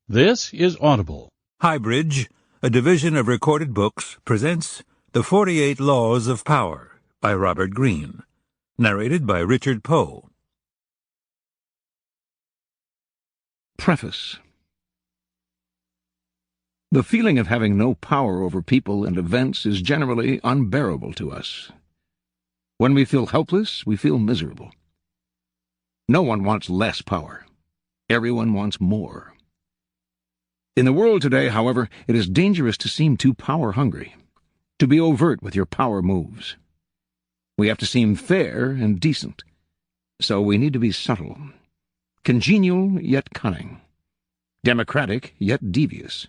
This is Audible. Highbridge, a division of Recorded Books, presents The 48 Laws of Power by Robert Greene, narrated by Richard Poe. Preface. The feeling of having no power over people and events is generally unbearable to us. When we feel helpless, we feel miserable. No one wants less power. Everyone wants more. In the world today, however, it is dangerous to seem too power-hungry, to be overt with your power moves. We have to seem fair and decent, so we need to be subtle, congenial yet cunning, democratic yet devious.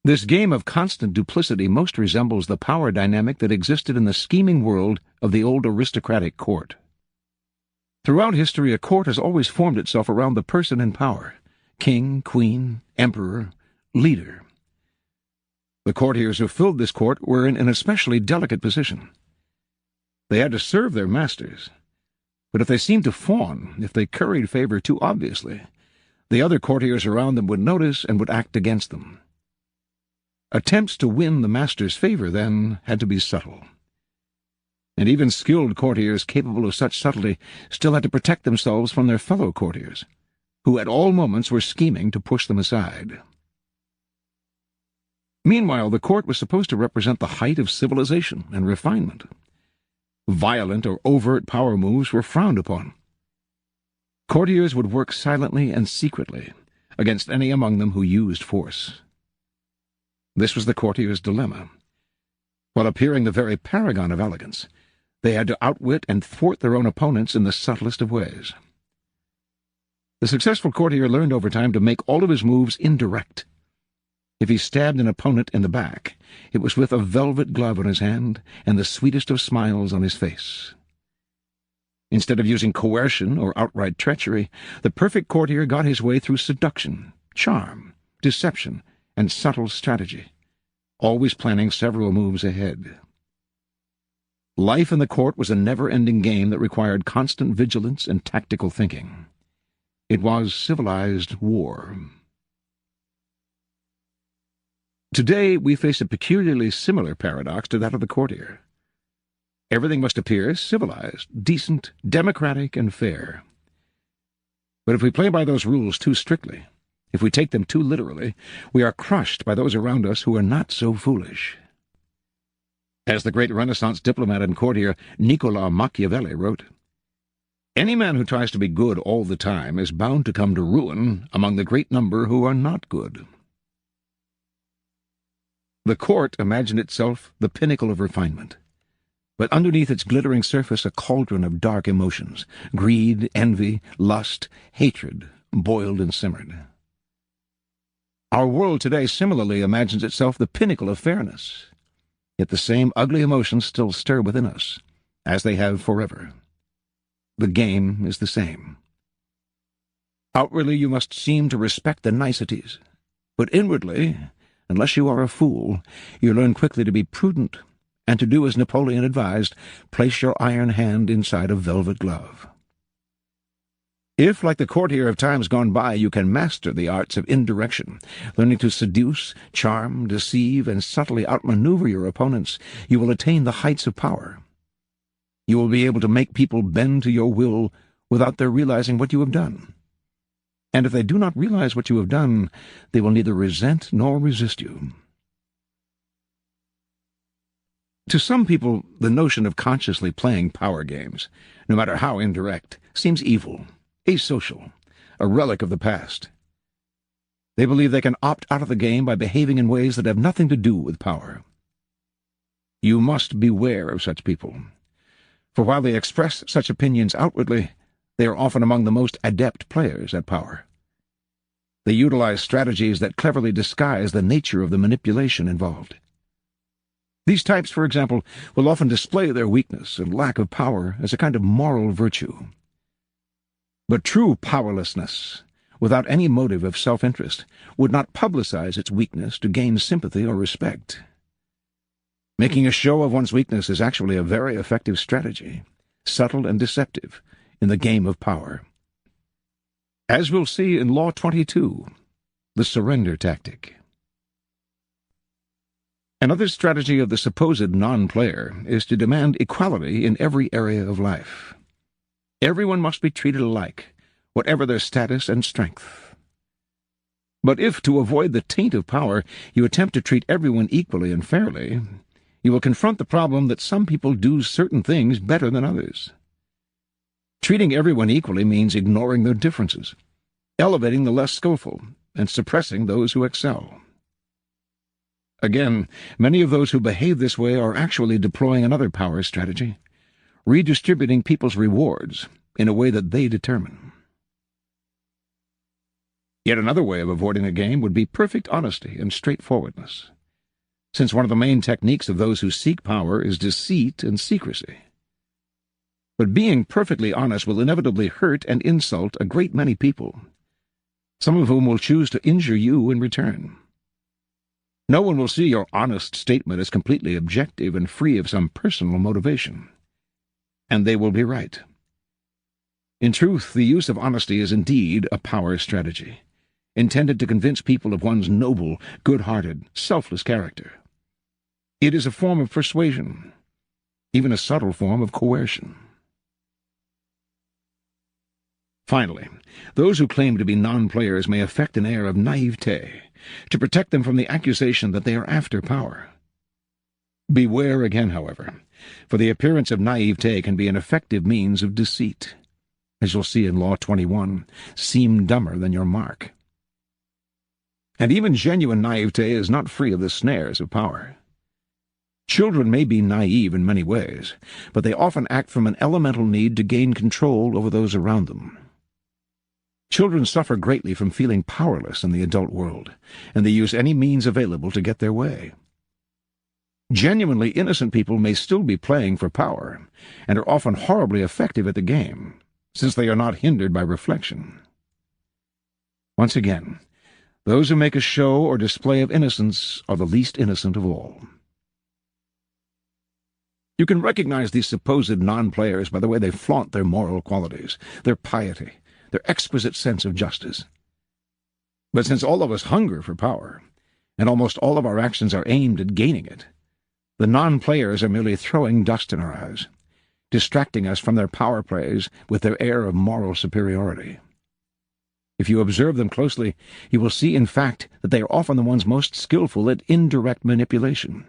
This game of constant duplicity most resembles the power dynamic that existed in the scheming world of the old aristocratic court. Throughout history, a court has always formed itself around the person in power: king, queen, emperor, leader. The courtiers who filled this court were in an especially delicate position. They had to serve their masters, but if they seemed to fawn, if they curried favor too obviously, the other courtiers around them would notice and would act against them. Attempts to win the master's favor, then, had to be subtle. And even skilled courtiers capable of such subtlety still had to protect themselves from their fellow courtiers, who at all moments were scheming to push them aside. Meanwhile, the court was supposed to represent the height of civilization and refinement. Violent or overt power moves were frowned upon. Courtiers would work silently and secretly against any among them who used force. This was the courtier's dilemma. While appearing the very paragon of elegance, they had to outwit and thwart their own opponents in the subtlest of ways. The successful courtier learned over time to make all of his moves indirect. If he stabbed an opponent in the back, it was with a velvet glove on his hand and the sweetest of smiles on his face. Instead of using coercion or outright treachery, the perfect courtier got his way through seduction, charm, deception, and subtle strategy, always planning several moves ahead. Life in the court was a never-ending game that required constant vigilance and tactical thinking. It was civilized war. Today, we face a peculiarly similar paradox to that of the courtier. Everything must appear civilized, decent, democratic, and fair. But if we play by those rules too strictly, if we take them too literally, we are crushed by those around us who are not so foolish. As the great Renaissance diplomat and courtier Niccolo Machiavelli wrote, "Any man who tries to be good all the time is bound to come to ruin among the great number who are not good." The court imagined itself the pinnacle of refinement, but underneath its glittering surface a cauldron of dark emotions, greed, envy, lust, hatred, boiled and simmered. Our world today similarly imagines itself the pinnacle of fairness, yet the same ugly emotions still stir within us, as they have forever. The game is the same. Outwardly you must seem to respect the niceties, but inwardly, unless you are a fool, you learn quickly to be prudent, and to do as Napoleon advised, place your iron hand inside a velvet glove. If, like the courtier of times gone by, you can master the arts of indirection, learning to seduce, charm, deceive, and subtly outmaneuver your opponents, you will attain the heights of power. You will be able to make people bend to your will without their realizing what you have done. And if they do not realize what you have done, they will neither resent nor resist you. To some people, the notion of consciously playing power games, no matter how indirect, seems evil, asocial, a relic of the past. They believe they can opt out of the game by behaving in ways that have nothing to do with power. You must beware of such people, for while they express such opinions outwardly, they are often among the most adept players at power. They utilize strategies that cleverly disguise the nature of the manipulation involved. These types, for example, will often display their weakness and lack of power as a kind of moral virtue. But true powerlessness, without any motive of self-interest, would not publicize its weakness to gain sympathy or respect. Making a show of one's weakness is actually a very effective strategy, subtle and deceptive, in the game of power. as we'll see in Law 22, the surrender tactic. Another strategy of the supposed non-player is to demand equality in every area of life. Everyone must be treated alike, whatever their status and strength. But if, to avoid the taint of power, you attempt to treat everyone equally and fairly, you will confront the problem that some people do certain things better than others. Treating everyone equally means ignoring their differences, elevating the less skillful, and suppressing those who excel. Again, many of those who behave this way are actually deploying another power strategy, redistributing people's rewards in a way that they determine. Yet another way of avoiding a game would be perfect honesty and straightforwardness, since one of the main techniques of those who seek power is deceit and secrecy. But being perfectly honest will inevitably hurt and insult a great many people, some of whom will choose to injure you in return. No one will see your honest statement as completely objective and free of some personal motivation. And they will be right. In truth, the use of honesty is indeed a power strategy, intended to convince people of one's noble, good-hearted, selfless character. It is a form of persuasion, even a subtle form of coercion. Finally, those who claim to be non-players may affect an air of naivete to protect them from the accusation that they are after power. Beware again, however, for the appearance of naivete can be an effective means of deceit. As you'll see in Law 21, seem dumber than your mark. And even genuine naivete is not free of the snares of power. Children may be naive in many ways, but they often act from an elemental need to gain control over those around them. Children suffer greatly from feeling powerless in the adult world, and they use any means available to get their way. Genuinely innocent people may still be playing for power, and are often horribly effective at the game, since they are not hindered by reflection. Once again, those who make a show or display of innocence are the least innocent of all. You can recognize these supposed non-players by the way they flaunt their moral qualities, their piety, their exquisite sense of justice. But since all of us hunger for power, and almost all of our actions are aimed at gaining it, the non-players are merely throwing dust in our eyes, distracting us from their power plays with their air of moral superiority. If you observe them closely, you will see, in fact, that they are often the ones most skillful at indirect manipulation,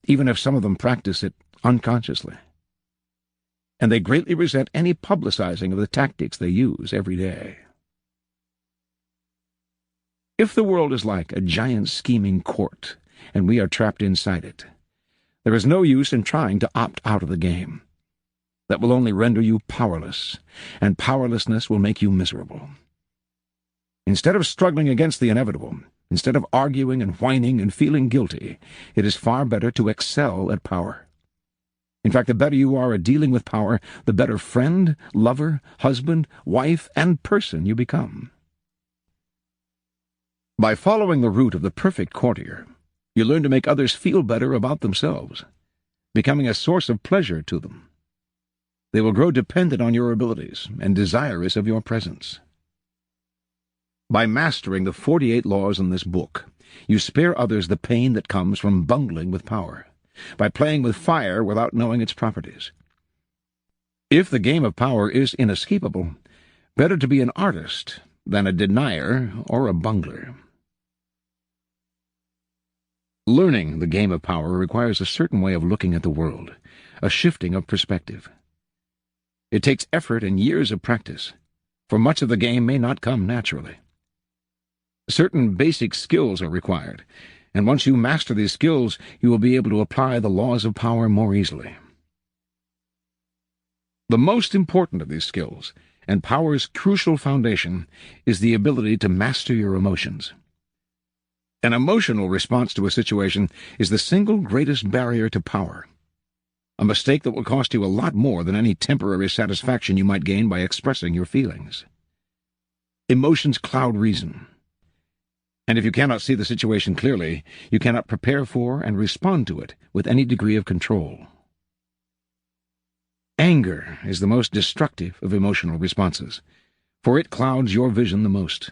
even if some of them practice it unconsciously. And they greatly resent any publicizing of the tactics they use every day. If the world is like a giant scheming court, and we are trapped inside it, there is no use in trying to opt out of the game. That will only render you powerless, and powerlessness will make you miserable. Instead of struggling against the inevitable, instead of arguing and whining and feeling guilty, it is far better to excel at power. In fact, the better you are at dealing with power, the better friend, lover, husband, wife, and person you become. By following the route of the perfect courtier, you learn to make others feel better about themselves, becoming a source of pleasure to them. They will grow dependent on your abilities and desirous of your presence. By mastering the 48 laws in this book, you spare others the pain that comes from bungling with power, by playing with fire without knowing its properties. If the game of power is inescapable, better to be an artist than a denier or a bungler. Learning the game of power requires a certain way of looking at the world, a shifting of perspective. It takes effort and years of practice, for much of the game may not come naturally. Certain basic skills are required, and once you master these skills, you will be able to apply the laws of power more easily. The most important of these skills, and power's crucial foundation, is the ability to master your emotions. An emotional response to a situation is the single greatest barrier to power, a mistake that will cost you a lot more than any temporary satisfaction you might gain by expressing your feelings. Emotions cloud reason. And if you cannot see the situation clearly, you cannot prepare for and respond to it with any degree of control. Anger is the most destructive of emotional responses, for it clouds your vision the most.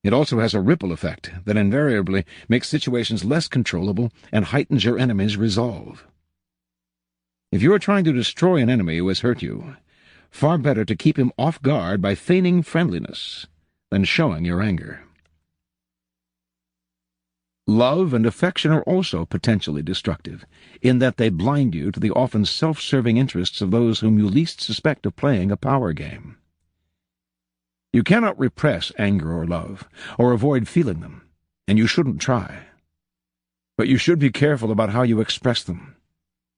It also has a ripple effect that invariably makes situations less controllable and heightens your enemy's resolve. If you are trying to destroy an enemy who has hurt you, far better to keep him off guard by feigning friendliness than showing your anger. Love and affection are also potentially destructive, in that they blind you to the often self-serving interests of those whom you least suspect of playing a power game. You cannot repress anger or love, or avoid feeling them, and you shouldn't try. But you should be careful about how you express them,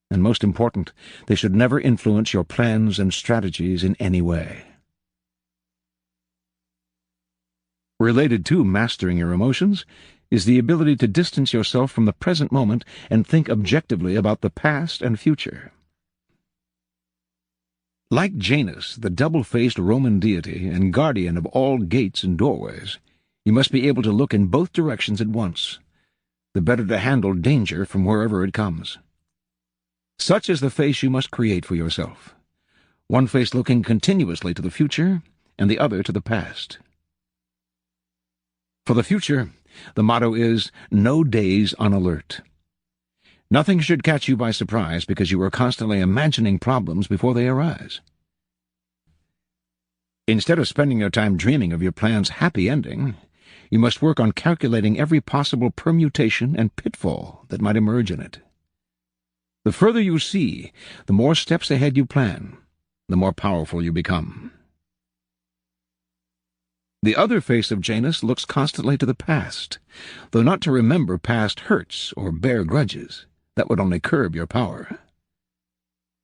and most important, they should never influence your plans and strategies in any way. Related to mastering your emotions is the ability to distance yourself from the present moment and think objectively about the past and future. Like Janus, the double-faced Roman deity and guardian of all gates and doorways, you must be able to look in both directions at once, the better to handle danger from wherever it comes. Such is the face you must create for yourself, one face looking continuously to the future and the other to the past. For the future, the motto is, no days on alert. Nothing should catch you by surprise because you are constantly imagining problems before they arise. Instead of spending your time dreaming of your plan's happy ending, you must work on calculating every possible permutation and pitfall that might emerge in it. The further you see, the more steps ahead you plan, the more powerful you become. The other face of Janus looks constantly to the past, though not to remember past hurts or bear grudges. That would only curb your power.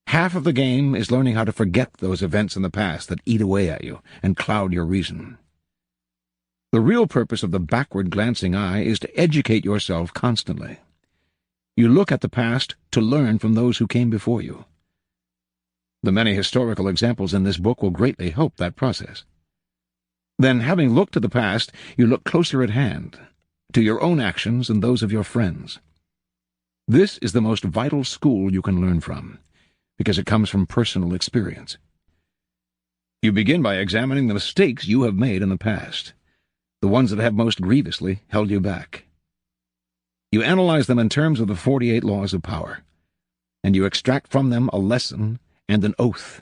Half of the game is learning how to forget those events in the past that eat away at you and cloud your reason. The real purpose of the backward-glancing eye is to educate yourself constantly. You look at the past to learn from those who came before you. The many historical examples in this book will greatly help that process. Then, having looked to the past, you look closer at hand, to your own actions and those of your friends. This is the most vital school you can learn from, because it comes from personal experience. You begin by examining the mistakes you have made in the past, the ones that have most grievously held you back. You analyze them in terms of the 48 laws of power, and you extract from them a lesson and an oath.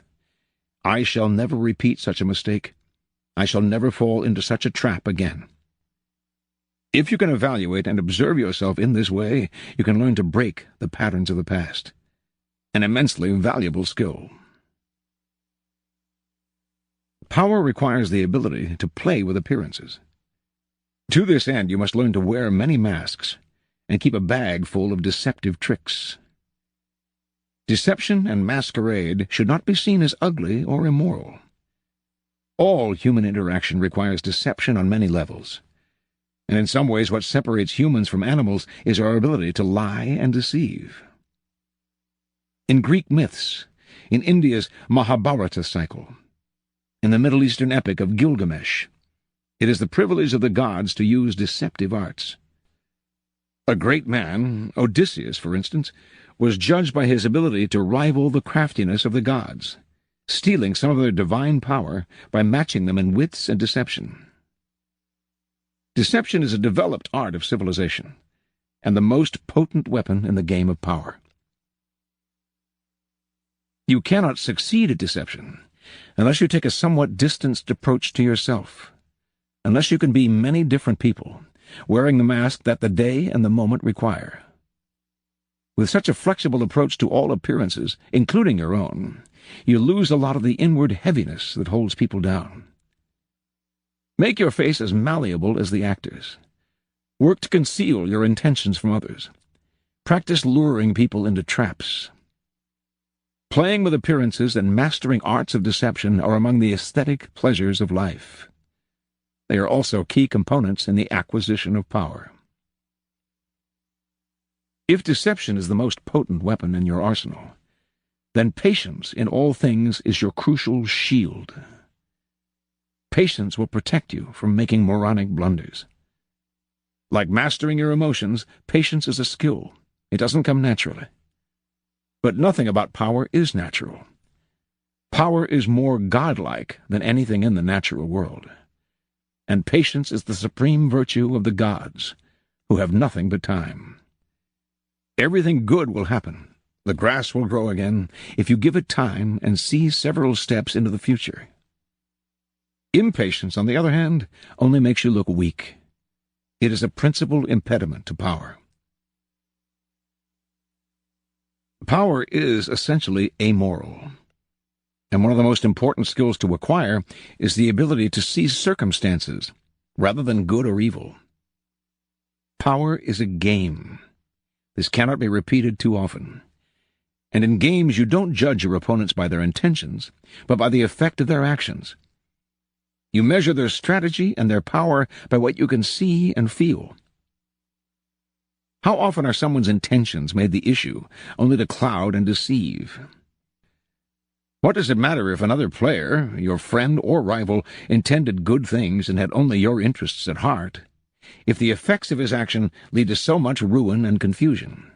I shall never repeat such a mistake. I shall never fall into such a trap again. If you can evaluate and observe yourself in this way, you can learn to break the patterns of the past. An immensely valuable skill. Power requires the ability to play with appearances. To this end, you must learn to wear many masks and keep a bag full of deceptive tricks. Deception and masquerade should not be seen as ugly or immoral. All human interaction requires deception on many levels, and in some ways what separates humans from animals is our ability to lie and deceive. In Greek myths, in India's Mahabharata cycle, in the Middle Eastern epic of Gilgamesh, it is the privilege of the gods to use deceptive arts. A great man, Odysseus, for instance, was judged by his ability to rival the craftiness of the gods, stealing some of their divine power by matching them in wits and deception. Deception is a developed art of civilization, and the most potent weapon in the game of power. You cannot succeed at deception unless you take a somewhat distanced approach to yourself, unless you can be many different people, wearing the mask that the day and the moment require. With such a flexible approach to all appearances, including your own, you lose a lot of the inward heaviness that holds people down. Make your face as malleable as the actors. Work to conceal your intentions from others. Practice luring people into traps. Playing with appearances and mastering arts of deception are among the aesthetic pleasures of life. They are also key components in the acquisition of power. If deception is the most potent weapon in your arsenal, then patience in all things is your crucial shield. Patience will protect you from making moronic blunders. Like mastering your emotions, patience is a skill. It doesn't come naturally. But nothing about power is natural. Power is more godlike than anything in the natural world, and patience is the supreme virtue of the gods, who have nothing but time. Everything good will happen. The grass will grow again if you give it time and see several steps into the future. Impatience, on the other hand, only makes you look weak. It is a principal impediment to power. Power is essentially amoral, and one of the most important skills to acquire is the ability to see circumstances rather than good or evil. Power is a game. This cannot be repeated too often. And in games you don't judge your opponents by their intentions, but by the effect of their actions. You measure their strategy and their power by what you can see and feel. How often are someone's intentions made the issue, only to cloud and deceive? What does it matter if another player, your friend or rival, intended good things and had only your interests at heart, if the effects of his action lead to so much ruin and confusion?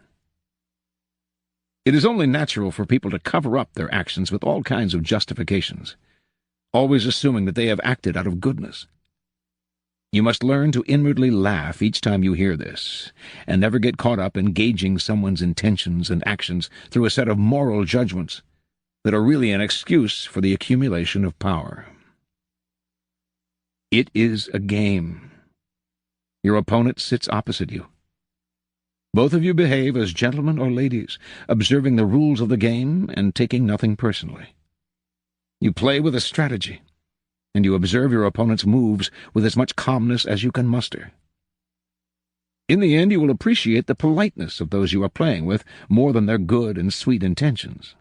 It is only natural for people to cover up their actions with all kinds of justifications, always assuming that they have acted out of goodness. You must learn to inwardly laugh each time you hear this, and never get caught up in gauging someone's intentions and actions through a set of moral judgments that are really an excuse for the accumulation of power. It is a game. Your opponent sits opposite you. Both of you behave as gentlemen or ladies, observing the rules of the game and taking nothing personally. You play with a strategy, and you observe your opponent's moves with as much calmness as you can muster. In the end, you will appreciate the politeness of those you are playing with more than their good and sweet intentions.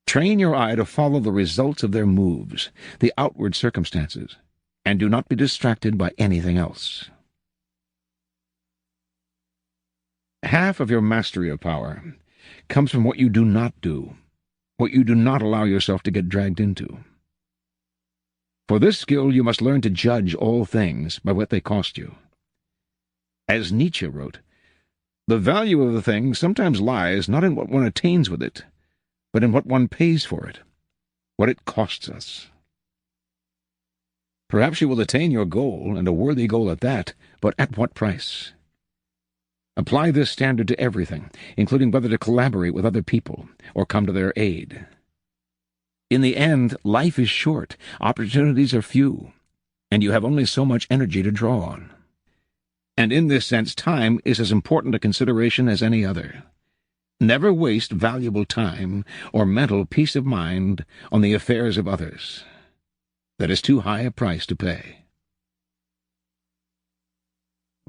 Train your eye to follow the results of their moves, the outward circumstances, and do not be distracted by anything else. Half of your mastery of power comes from what you do not do, what you do not allow yourself to get dragged into. For this skill you must learn to judge all things by what they cost you. As Nietzsche wrote, the value of a thing sometimes lies not in what one attains with it, but in what one pays for it, what it costs us. Perhaps you will attain your goal, and a worthy goal at that, but at what price? Apply this standard to everything, including whether to collaborate with other people or come to their aid. In the end, life is short, opportunities are few, and you have only so much energy to draw on. And in this sense, time is as important a consideration as any other. Never waste valuable time or mental peace of mind on the affairs of others. That is too high a price to pay.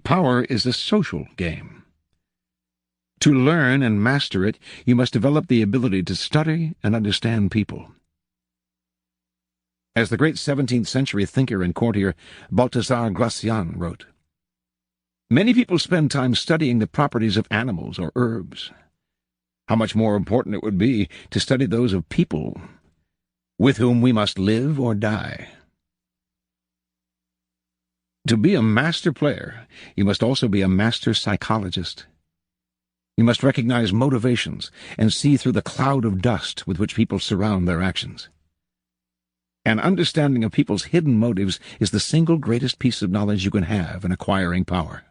Power is a social game. To learn and master it, you must develop the ability to study and understand people. As the great 17th century thinker and courtier Balthazar Gracian wrote, many people spend time studying the properties of animals or herbs. How much more important it would be to study those of people, with whom we must live or die. To be a master player, you must also be a master psychologist. You must recognize motivations and see through the cloud of dust with which people surround their actions. An understanding of people's hidden motives is the single greatest piece of knowledge you can have in acquiring power.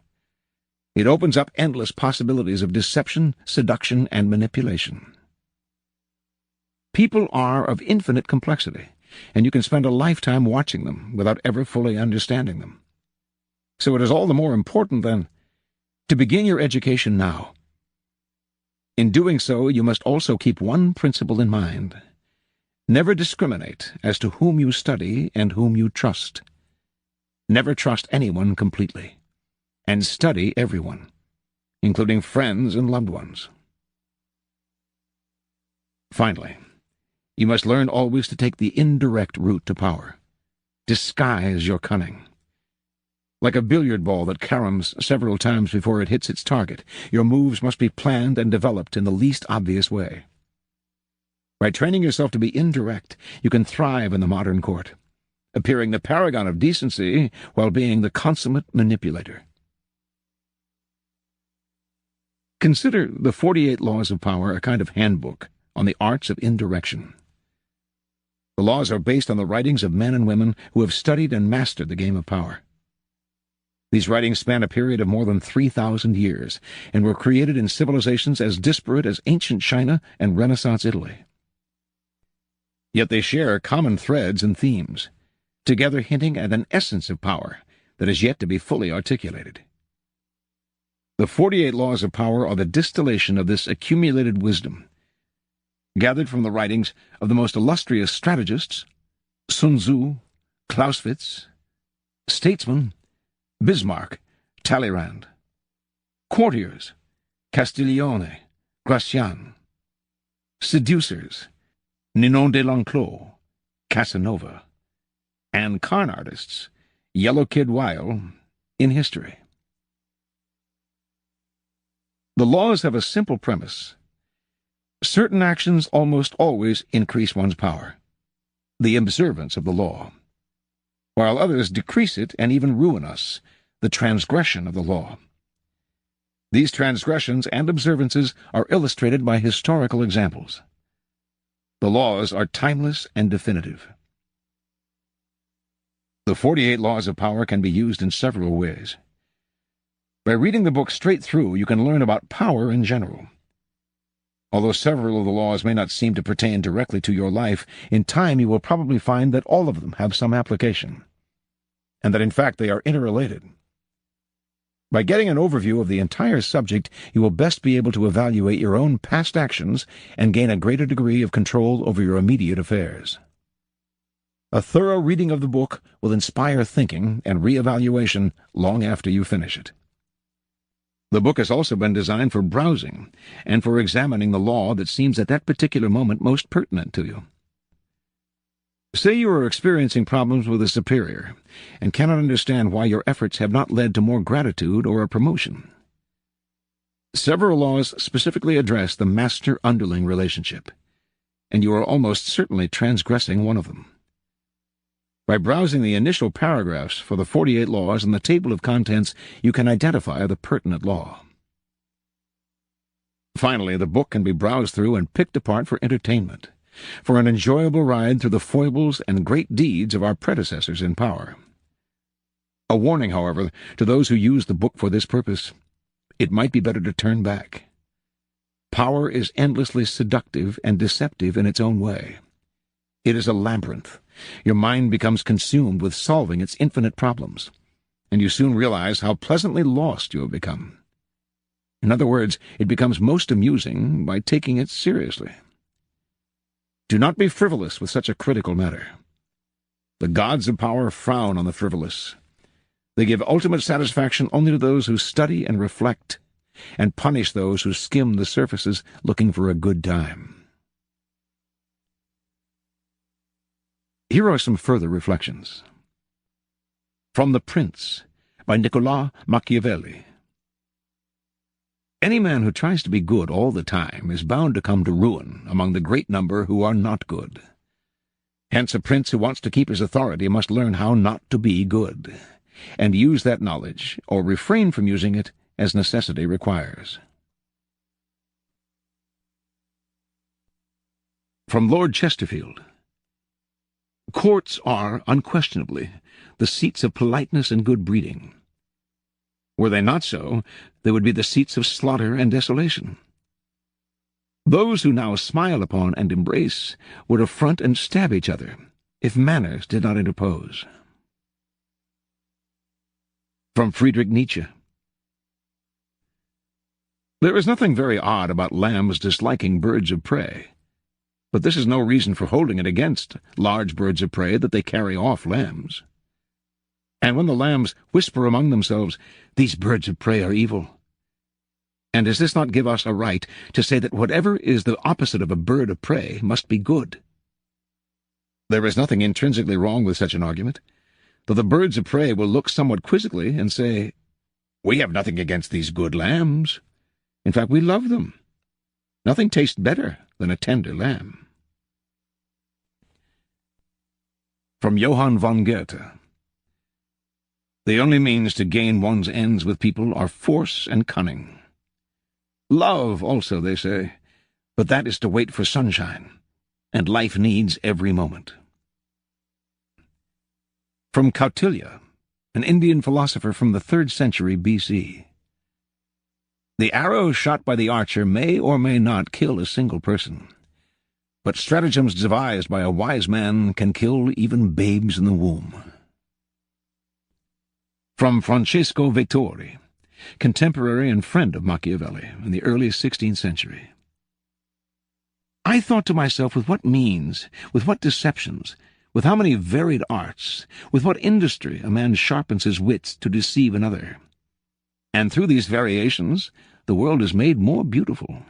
It opens up endless possibilities of deception, seduction, and manipulation. People are of infinite complexity, and you can spend a lifetime watching them without ever fully understanding them. So it is all the more important, then, to begin your education now. In doing so, you must also keep one principle in mind. Never discriminate as to whom you study and whom you trust. Never trust anyone completely, and study everyone, including friends and loved ones. Finally, you must learn always to take the indirect route to power. Disguise your cunning. Like a billiard ball that caroms several times before it hits its target, your moves must be planned and developed in the least obvious way. By training yourself to be indirect, you can thrive in the modern court, appearing the paragon of decency while being the consummate manipulator. Consider the 48 Laws of Power a kind of handbook on the arts of indirection. The laws are based on the writings of men and women who have studied and mastered the game of power. These writings span a period of more than 3,000 years and were created in civilizations as disparate as ancient China and Renaissance Italy. Yet they share common threads and themes, together hinting at an essence of power that is yet to be fully articulated. The 48 laws of power are the distillation of this accumulated wisdom, gathered from the writings of the most illustrious strategists, Sun Tzu, Clausewitz, statesmen, Bismarck, Talleyrand, courtiers, Castiglione, Gracian, seducers, Ninon de l'Enclos, Casanova, and con artists, Yellow Kid Weil, in history. The laws have a simple premise. Certain actions almost always increase one's power, the observance of the law, while others decrease it and even ruin us, the transgression of the law. These transgressions and observances are illustrated by historical examples. The laws are timeless and definitive. The 48 laws of power can be used in several ways. By reading the book straight through, you can learn about power in general. Although several of the laws may not seem to pertain directly to your life, in time you will probably find that all of them have some application, and that in fact they are interrelated. By getting an overview of the entire subject, you will best be able to evaluate your own past actions and gain a greater degree of control over your immediate affairs. A thorough reading of the book will inspire thinking and re-evaluation long after you finish it. The book has also been designed for browsing and for examining the law that seems at that particular moment most pertinent to you. Say you are experiencing problems with a superior and cannot understand why your efforts have not led to more gratitude or a promotion. Several laws specifically address the master-underling relationship, and you are almost certainly transgressing one of them. By browsing the initial paragraphs for the 48 laws in the table of contents, you can identify the pertinent law. Finally, the book can be browsed through and picked apart for entertainment, for an enjoyable ride through the foibles and great deeds of our predecessors in power. A warning, however, to those who use the book for this purpose: it might be better to turn back. Power is endlessly seductive and deceptive in its own way. It is a labyrinth. Your mind becomes consumed with solving its infinite problems, and you soon realize how pleasantly lost you have become. In other words, it becomes most amusing by taking it seriously. Do not be frivolous with such a critical matter. The gods of power frown on the frivolous. They give ultimate satisfaction only to those who study and reflect, and punish those who skim the surfaces looking for a good time. Here are some further reflections. From The Prince, by Niccolo Machiavelli. Any man who tries to be good all the time is bound to come to ruin among the great number who are not good. Hence a prince who wants to keep his authority must learn how not to be good, and use that knowledge, or refrain from using it, as necessity requires. From Lord Chesterfield. Courts are, unquestionably, the seats of politeness and good breeding. Were they not so, they would be the seats of slaughter and desolation. Those who now smile upon and embrace would affront and stab each other, if manners did not interpose. From Friedrich Nietzsche. There is nothing very odd about lambs disliking birds of prey, but this is no reason for holding it against large birds of prey that they carry off lambs. And when the lambs whisper among themselves, "These birds of prey are evil," and does this not give us a right to say that whatever is the opposite of a bird of prey must be good? There is nothing intrinsically wrong with such an argument, though the birds of prey will look somewhat quizzically and say, "We have nothing against these good lambs. In fact, we love them. Nothing tastes better than a tender lamb." From Johann von Goethe. The only means to gain one's ends with people are force and cunning. Love also, they say, but that is to wait for sunshine, and life needs every moment. From Kautilya, an Indian philosopher from the 3rd century B.C. The arrow shot by the archer may or may not kill a single person, but stratagems devised by a wise man can kill even babes in the womb. From Francesco Vettori, contemporary and friend of Machiavelli in the early 16th century. I thought to myself, with what means, with what deceptions, with how many varied arts, with what industry a man sharpens his wits to deceive another. And through these variations, the world is made more beautiful.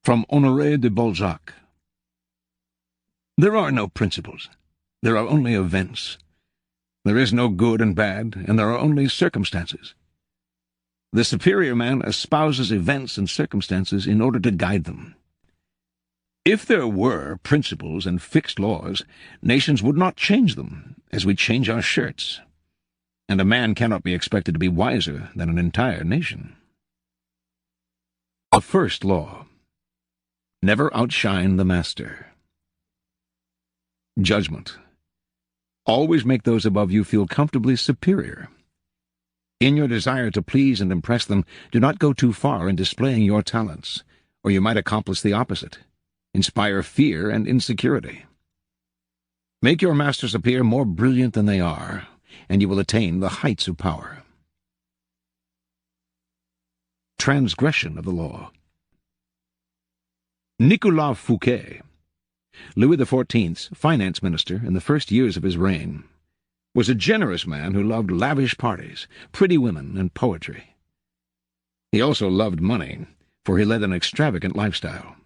From Honoré de Balzac. There are no principles. There are only events. There is no good and bad, and there are only circumstances. The superior man espouses events and circumstances in order to guide them. If there were principles and fixed laws, nations would not change them, as we change our shirts. And a man cannot be expected to be wiser than an entire nation. The first law: never outshine the master. Judgment. Always make those above you feel comfortably superior. In your desire to please and impress them, do not go too far in displaying your talents, or you might accomplish the opposite, inspire fear and insecurity. Make your masters appear more brilliant than they are, and you will attain the heights of power. Transgression of the law. Nicolas Fouquet, Louis XIV's finance minister in the first years of his reign, was a generous man who loved lavish parties, pretty women, and poetry. He also loved money, for he led an extravagant lifestyle.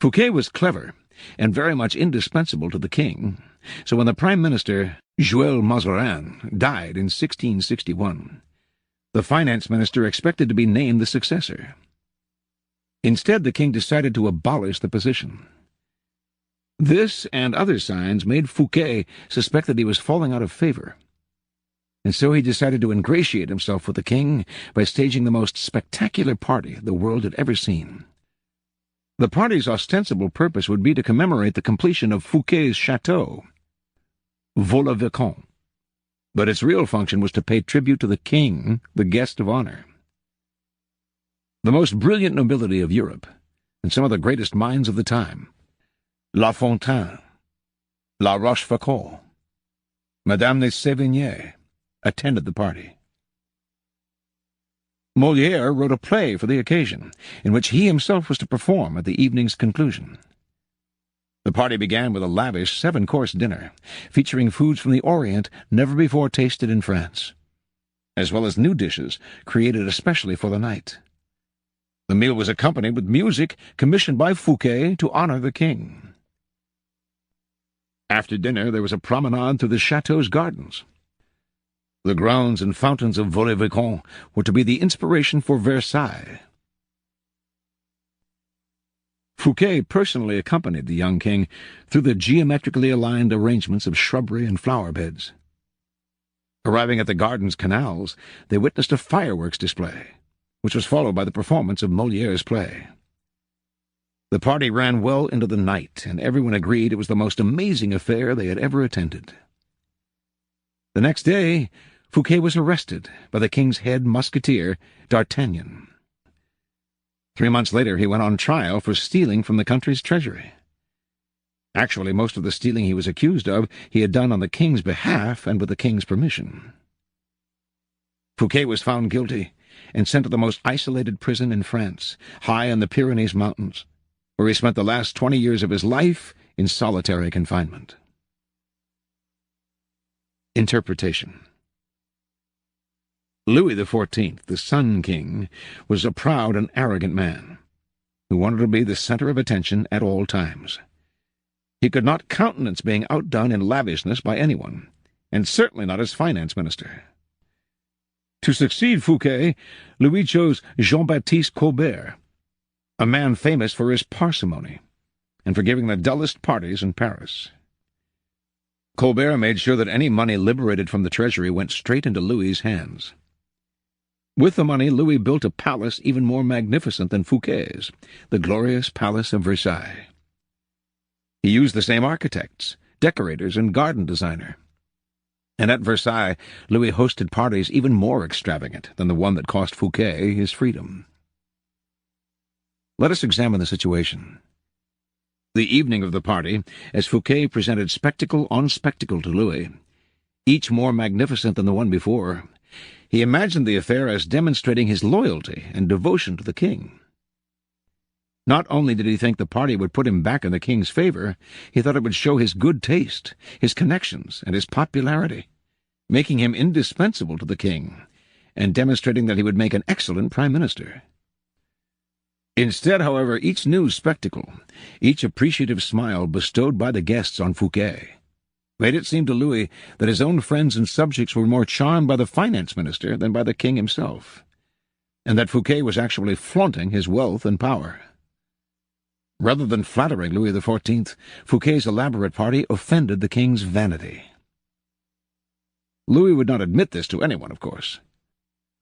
Fouquet was clever and very much indispensable to the king, so when the Prime Minister Jules Mazarin died in 1661, the finance minister expected to be named the successor. Instead, the king decided to abolish the position. This and other signs made Fouquet suspect that he was falling out of favor, and so he decided to ingratiate himself with the king by staging the most spectacular party the world had ever seen. The party's ostensible purpose would be to commemorate the completion of Fouquet's chateau, Vaux-le-Vicomte, but its real function was to pay tribute to the king, the guest of honor. The most brilliant nobility of Europe, and some of the greatest minds of the time, La Fontaine, La Rochefoucauld, Madame de Sévigné, attended the party. Molière wrote a play for the occasion, in which he himself was to perform at the evening's conclusion. The party began with a lavish 7-course dinner, featuring foods from the Orient never before tasted in France, as well as new dishes created especially for the night. The meal was accompanied with music commissioned by Fouquet to honor the king. After dinner there was a promenade through the chateau's gardens. The grounds and fountains of Vaux-le-Vicomte were to be the inspiration for Versailles. Fouquet personally accompanied the young king through the geometrically aligned arrangements of shrubbery and flower beds. Arriving at the garden's canals, they witnessed a fireworks display, which was followed by the performance of Molière's play. The party ran well into the night, and everyone agreed it was the most amazing affair they had ever attended. The next day, Fouquet was arrested by the king's head musketeer, D'Artagnan. 3 months later he went on trial for stealing from the country's treasury. Actually, most of the stealing he was accused of he had done on the king's behalf and with the king's permission. Fouquet was found guilty and sent to the most isolated prison in France, high in the Pyrenees Mountains, where he spent the last 20 years of his life in solitary confinement. Interpretation. Louis XIV, the Sun King, was a proud and arrogant man who wanted to be the center of attention at all times. He could not countenance being outdone in lavishness by anyone, and certainly not his finance minister. To succeed Fouquet, Louis chose Jean-Baptiste Colbert, a man famous for his parsimony and for giving the dullest parties in Paris. Colbert made sure that any money liberated from the treasury went straight into Louis's hands. With the money, Louis built a palace even more magnificent than Fouquet's, the glorious Palace of Versailles. He used the same architects, decorators, and garden designer. And at Versailles, Louis hosted parties even more extravagant than the one that cost Fouquet his freedom. Let us examine the situation. The evening of the party, as Fouquet presented spectacle on spectacle to Louis, each more magnificent than the one before, he imagined the affair as demonstrating his loyalty and devotion to the king. Not only did he think the party would put him back in the king's favor, he thought it would show his good taste, his connections, and his popularity, making him indispensable to the king, and demonstrating that he would make an excellent prime minister. Instead, however, each new spectacle, each appreciative smile bestowed by the guests on Fouquet, made it seem to Louis that his own friends and subjects were more charmed by the finance minister than by the king himself, and that Fouquet was actually flaunting his wealth and power. Rather than flattering Louis XIV, Fouquet's elaborate party offended the king's vanity. Louis would not admit this to anyone, of course.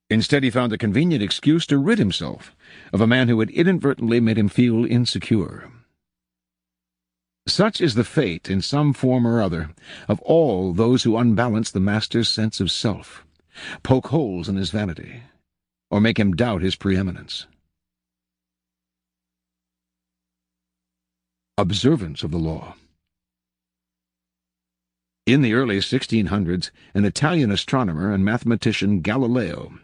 Instead, he found a convenient excuse to rid himself of a man who had inadvertently made him feel insecure. Such is the fate, in some form or other, of all those who unbalance the master's sense of self, poke holes in his vanity, or make him doubt his preeminence. Observance of the law. In the early 1600s, an Italian astronomer and mathematician, Galileo,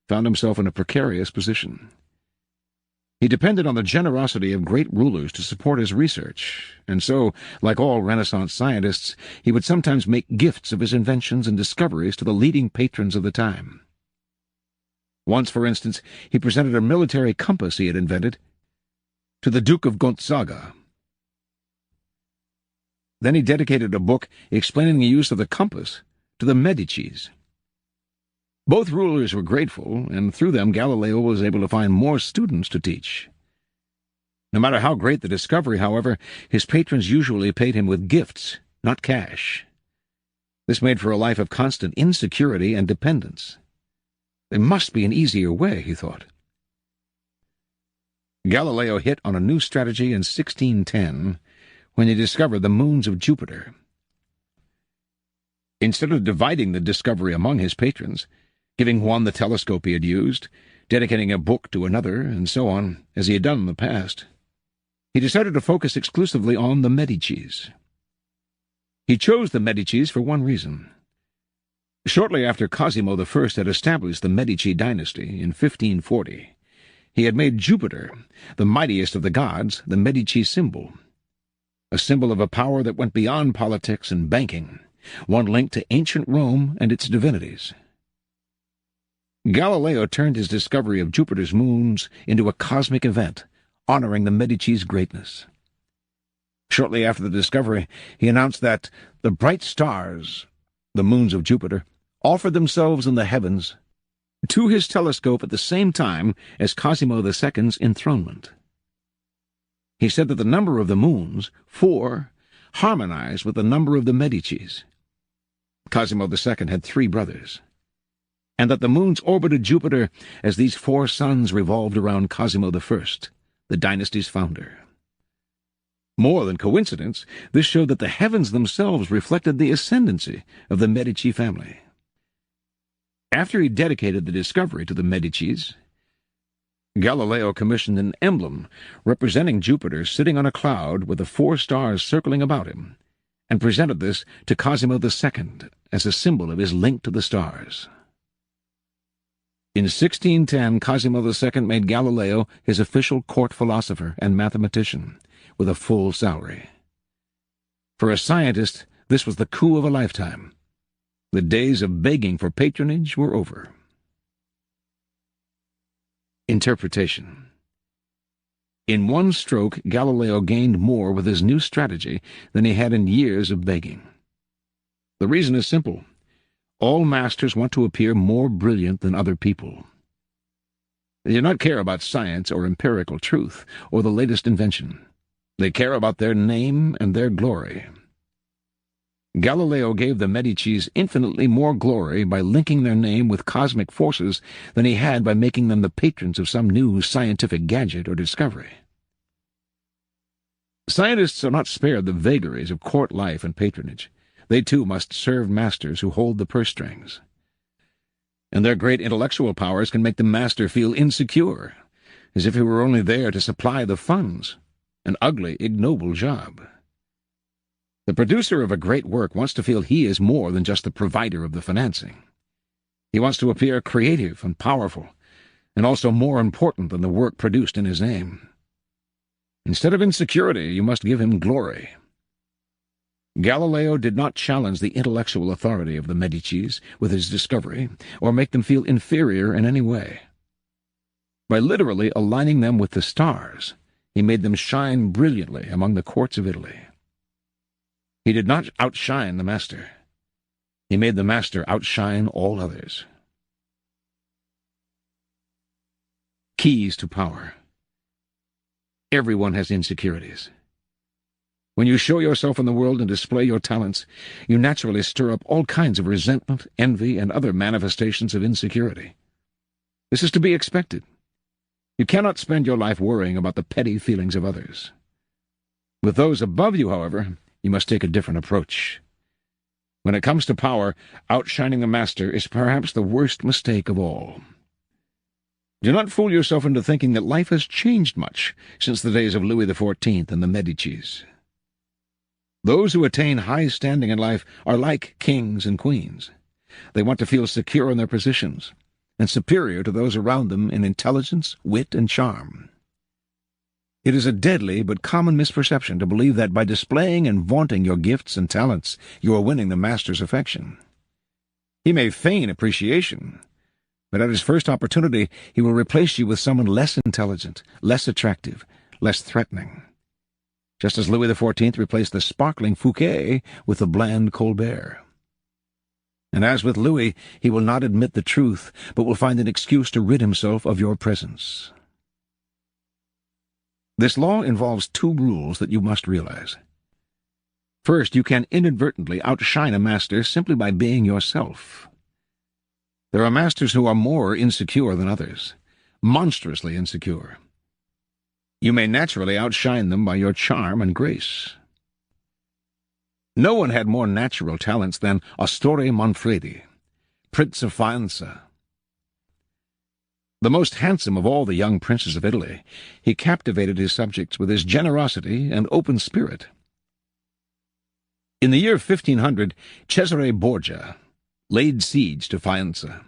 found himself in a precarious position. He depended on the generosity of great rulers to support his research, and so, like all Renaissance scientists, he would sometimes make gifts of his inventions and discoveries to the leading patrons of the time. Once, for instance, he presented a military compass he had invented to the Duke of Gonzaga. Then he dedicated a book explaining the use of the compass to the Medicis. Both rulers were grateful, and through them Galileo was able to find more students to teach. No matter how great the discovery, however, his patrons usually paid him with gifts, not cash. This made for a life of constant insecurity and dependence. There must be an easier way, he thought. Galileo hit on a new strategy in 1610, when he discovered the moons of Jupiter. Instead of dividing the discovery among his patrons, giving one the telescope he had used, dedicating a book to another, and so on, as he had done in the past, he decided to focus exclusively on the Medicis. He chose the Medicis for one reason. Shortly after Cosimo I had established the Medici dynasty in 1540, he had made Jupiter, the mightiest of the gods, the Medici symbol, a symbol of a power that went beyond politics and banking, one linked to ancient Rome and its divinities. Galileo turned his discovery of Jupiter's moons into a cosmic event, honoring the Medici's greatness. Shortly after the discovery, he announced that the bright stars, the moons of Jupiter, offered themselves in the heavens to his telescope at the same time as Cosimo II's enthronement. He said that the number of the moons, 4, harmonized with the number of the Medicis. Cosimo II had 3 brothers, and that the moons orbited Jupiter as these 4 suns revolved around Cosimo I, the dynasty's founder. More than coincidence, this showed that the heavens themselves reflected the ascendancy of the Medici family. After he dedicated the discovery to the Medicis, Galileo commissioned an emblem representing Jupiter sitting on a cloud with the 4 stars circling about him, and presented this to Cosimo II as a symbol of his link to the stars. In 1610, Cosimo II made Galileo his official court philosopher and mathematician, with a full salary. For a scientist, this was the coup of a lifetime. The days of begging for patronage were over. Interpretation. In one stroke, Galileo gained more with his new strategy than he had in years of begging. The reason is simple. All masters want to appear more brilliant than other people. They do not care about science or empirical truth or the latest invention. They care about their name and their glory. Galileo gave the Medicis infinitely more glory by linking their name with cosmic forces than he had by making them the patrons of some new scientific gadget or discovery. Scientists are not spared the vagaries of court life and patronage. They too must serve masters who hold the purse strings. And their great intellectual powers can make the master feel insecure, as if he were only there to supply the funds. An ugly, ignoble job. The producer of a great work wants to feel he is more than just the provider of the financing. He wants to appear creative and powerful, and also more important than the work produced in his name. Instead of insecurity, you must give him glory. Galileo did not challenge the intellectual authority of the Medicis with his discovery, or make them feel inferior in any way. By literally aligning them with the stars, he made them shine brilliantly among the courts of Italy. He did not outshine the master. He made the master outshine all others. Keys to power. Everyone has insecurities. When you show yourself in the world and display your talents, you naturally stir up all kinds of resentment, envy, and other manifestations of insecurity. This is to be expected. You cannot spend your life worrying about the petty feelings of others. With those above you, however, you must take a different approach. When it comes to power, outshining the master is perhaps the worst mistake of all. Do not fool yourself into thinking that life has changed much since the days of Louis XIV and the Medicis. Those who attain high standing in life are like kings and queens. They want to feel secure in their positions, and superior to those around them in intelligence, wit, and charm. It is a deadly but common misperception to believe that by displaying and vaunting your gifts and talents, you are winning the master's affection. He may feign appreciation, but at his first opportunity he will replace you with someone less intelligent, less attractive, less threatening. Just as Louis XIV replaced the sparkling Fouquet with the bland Colbert. And as with Louis, he will not admit the truth, but will find an excuse to rid himself of your presence. This law involves two rules that you must realize. First, you can inadvertently outshine a master simply by being yourself. There are masters who are more insecure than others, monstrously insecure. You may naturally outshine them by your charm and grace. No one had more natural talents than Astorre Manfredi, Prince of Faenza. The most handsome of all the young princes of Italy, he captivated his subjects with his generosity and open spirit. In the year 1500, Cesare Borgia laid siege to Faenza.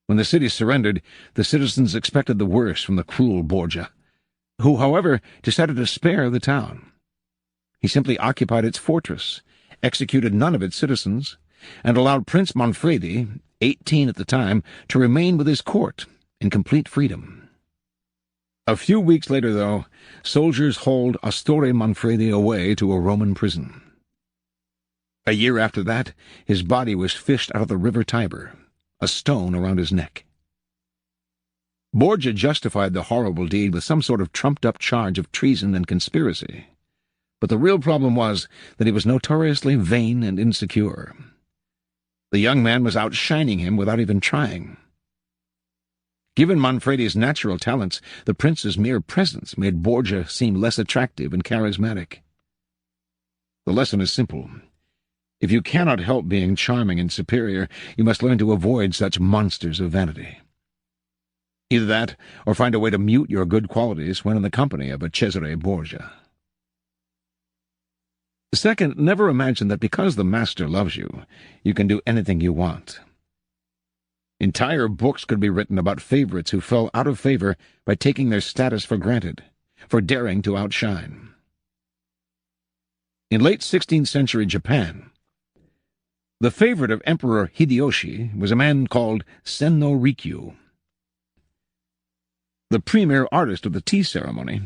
When the city surrendered, the citizens expected the worst from the cruel Borgia, who, however, decided to spare the town. He simply occupied its fortress, executed none of its citizens, and allowed Prince Manfredi, 18 at the time, to remain with his court in complete freedom. A few weeks later, though, soldiers hauled Astorre Manfredi away to a Roman prison. A year after that, his body was fished out of the river Tiber, a stone around his neck. Borgia justified the horrible deed with some sort of trumped-up charge of treason and conspiracy. But the real problem was that he was notoriously vain and insecure. The young man was outshining him without even trying. Given Manfredi's natural talents, the prince's mere presence made Borgia seem less attractive and charismatic. The lesson is simple. If you cannot help being charming and superior, you must learn to avoid such monsters of vanity. Either that, or find a way to mute your good qualities when in the company of a Cesare Borgia. Second, never imagine that because the master loves you, you can do anything you want. Entire books could be written about favorites who fell out of favor by taking their status for granted, for daring to outshine. In late 16th century Japan, the favorite of Emperor Hideyoshi was a man called Senno Rikyu. The premier artist of the tea ceremony,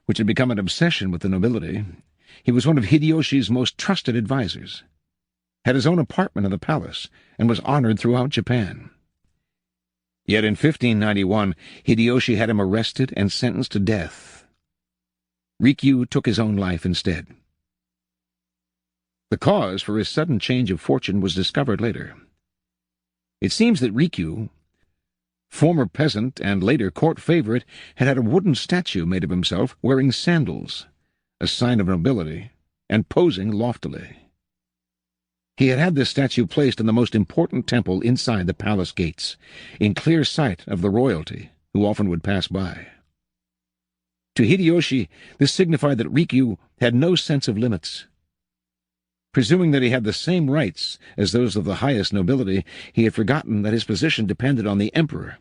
which had become an obsession with the nobility, he was one of Hideyoshi's most trusted advisers, had his own apartment in the palace, and was honored throughout Japan. Yet in 1591, Hideyoshi had him arrested and sentenced to death. Rikyu took his own life instead. The cause for his sudden change of fortune was discovered later. It seems that Rikyu, former peasant and later court favorite, had a wooden statue made of himself wearing sandals, a sign of nobility, and posing loftily. He had had this statue placed in the most important temple inside the palace gates, in clear sight of the royalty, who often would pass by. To Hideyoshi, this signified that Rikyu had no sense of limits. Presuming that he had the same rights as those of the highest nobility, he had forgotten that his position depended on the emperor,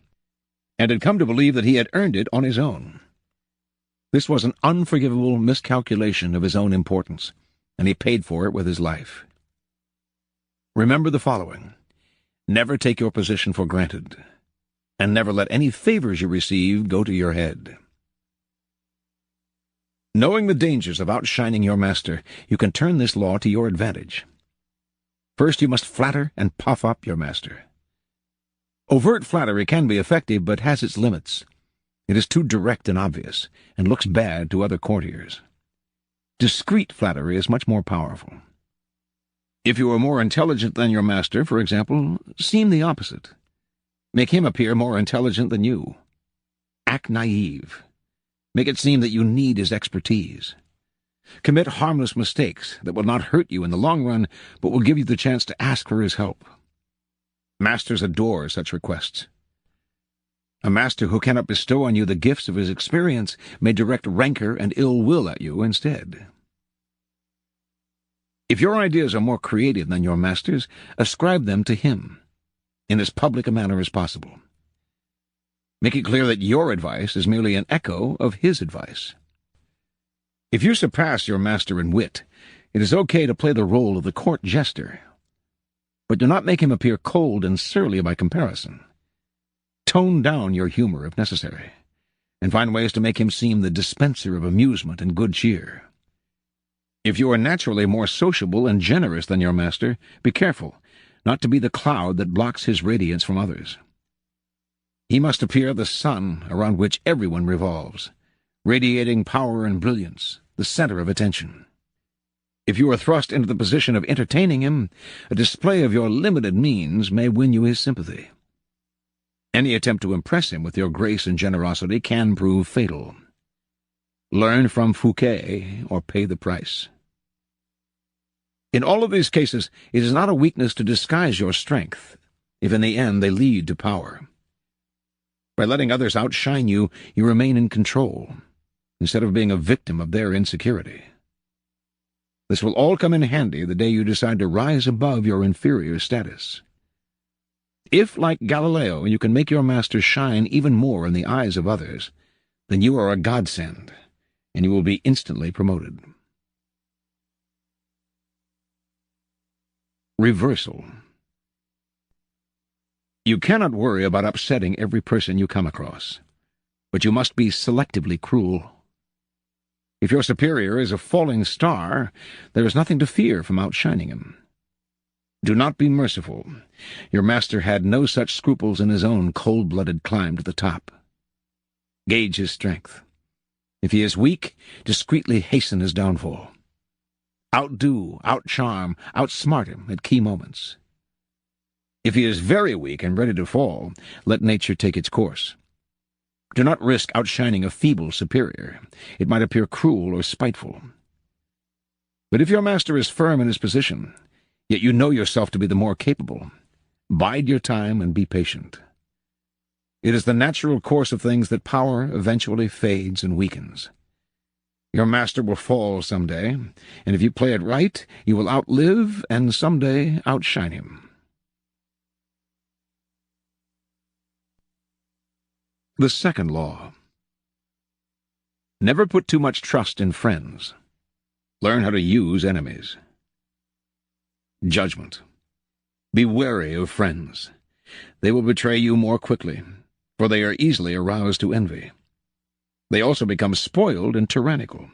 and had come to believe that he had earned it on his own. This was an unforgivable miscalculation of his own importance, and he paid for it with his life. Remember the following. Never take your position for granted, and never let any favors you receive go to your head. Knowing the dangers of outshining your master, you can turn this law to your advantage. First, you must flatter and puff up your master. Overt flattery can be effective, but has its limits. It is too direct and obvious, and looks bad to other courtiers. Discreet flattery is much more powerful. If you are more intelligent than your master, for example, seem the opposite. Make him appear more intelligent than you. Act naive. Make it seem that you need his expertise. Commit harmless mistakes that will not hurt you in the long run, but will give you the chance to ask for his help. Masters adore such requests. A master who cannot bestow on you the gifts of his experience may direct rancor and ill will at you instead. If your ideas are more creative than your master's, ascribe them to him, in as public a manner as possible. Make it clear that your advice is merely an echo of his advice. If you surpass your master in wit, it is okay to play the role of the court jester. But do not make him appear cold and surly by comparison. Tone down your humor if necessary, and find ways to make him seem the dispenser of amusement and good cheer. If you are naturally more sociable and generous than your master, be careful not to be the cloud that blocks his radiance from others. He must appear the sun around which everyone revolves, radiating power and brilliance, the center of attention. If you are thrust into the position of entertaining him, a display of your limited means may win you his sympathy. Any attempt to impress him with your grace and generosity can prove fatal. Learn from Fouquet or pay the price. In all of these cases, it is not a weakness to disguise your strength, if in the end they lead to power. By letting others outshine you, you remain in control, instead of being a victim of their insecurity. This will all come in handy the day you decide to rise above your inferior status. If, like Galileo, you can make your master shine even more in the eyes of others, then you are a godsend, and you will be instantly promoted. Reversal. You cannot worry about upsetting every person you come across, but you must be selectively cruel. If your superior is a falling star, there is nothing to fear from outshining him. Do not be merciful. Your master had no such scruples in his own cold-blooded climb to the top. Gauge his strength. If he is weak, discreetly hasten his downfall. Outdo, outcharm, outsmart him at key moments. If he is very weak and ready to fall, let nature take its course. Do not risk outshining a feeble superior. It might appear cruel or spiteful. But if your master is firm in his position, yet you know yourself to be the more capable, bide your time and be patient. It is the natural course of things that power eventually fades and weakens. Your master will fall someday, and if you play it right, you will outlive and someday outshine him. The second law. Never put too much trust in friends. Learn how to use enemies. Judgment. Be wary of friends. They will betray you more quickly, for they are easily aroused to envy. They also become spoiled and tyrannical.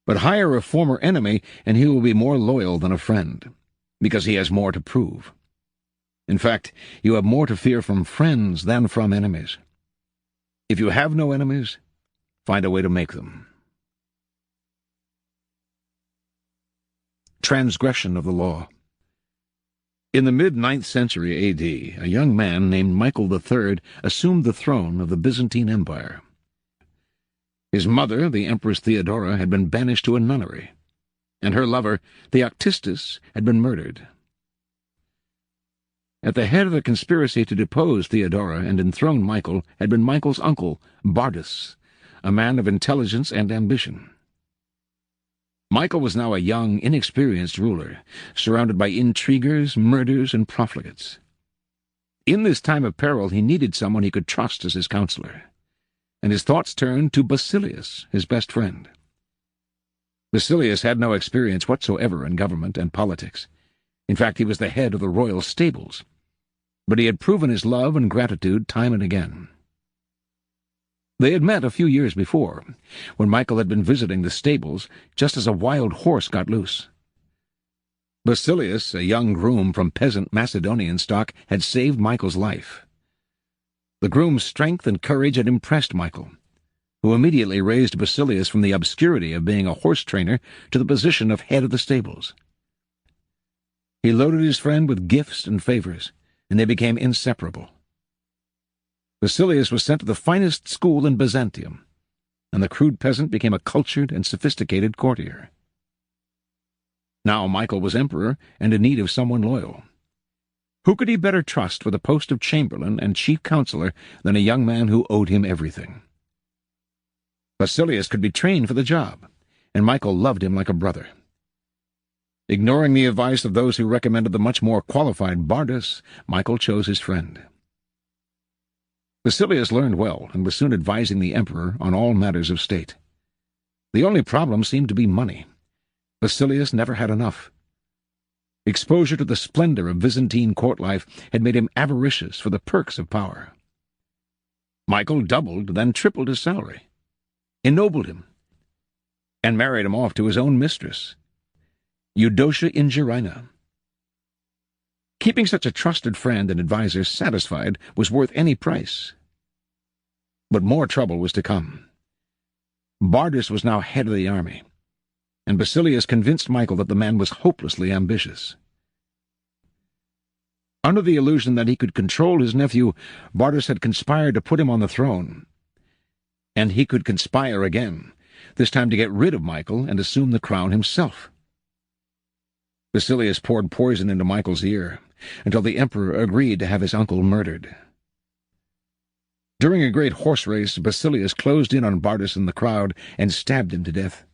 But hire a former enemy, and he will be more loyal than a friend, because he has more to prove. In fact, you have more to fear from friends than from enemies. If you have no enemies, find a way to make them. Transgression of the law. In the mid-9th century A.D., a young man named Michael III assumed the throne of the Byzantine Empire. His mother, the Empress Theodora, had been banished to a nunnery, and her lover, Theoctistus, had been murdered. At the head of the conspiracy to depose Theodora and enthrone Michael had been Michael's uncle, Bardus, a man of intelligence and ambition. Michael was now a young, inexperienced ruler, surrounded by intriguers, murderers, and profligates. In this time of peril he needed someone he could trust as his counselor, and his thoughts turned to Basilius, his best friend. Basilius had no experience whatsoever in government and politics. In fact, he was the head of the royal stables, but he had proven his love and gratitude time and again. They had met a few years before, when Michael had been visiting the stables just as a wild horse got loose. Basilius, a young groom from peasant Macedonian stock, had saved Michael's life. The groom's strength and courage had impressed Michael, who immediately raised Basilius from the obscurity of being a horse trainer to the position of head of the stables. He loaded his friend with gifts and favors, and they became inseparable. Basilius was sent to the finest school in Byzantium, and the crude peasant became a cultured and sophisticated courtier. Now Michael was emperor and in need of someone loyal. Who could he better trust for the post of chamberlain and chief counselor than a young man who owed him everything? Basilius could be trained for the job, and Michael loved him like a brother. Ignoring the advice of those who recommended the much more qualified Bardus, Michael chose his friend. Basilius learned well and was soon advising the emperor on all matters of state. The only problem seemed to be money. Basilius never had enough. Exposure to the splendor of Byzantine court life had made him avaricious for the perks of power. Michael doubled, then tripled his salary, ennobled him, and married him off to his own mistress, Eudocia Ingerina. Keeping such a trusted friend and adviser satisfied was worth any price. But more trouble was to come. Bardus was now head of the army, and Basilius convinced Michael that the man was hopelessly ambitious. Under the illusion that he could control his nephew, Bardus had conspired to put him on the throne. And he could conspire again, this time to get rid of Michael and assume the crown himself. Basilius poured poison into Michael's ear, until the emperor agreed to have his uncle murdered. During a great horse race, Basilius closed in on Bardus in the crowd and stabbed him to death.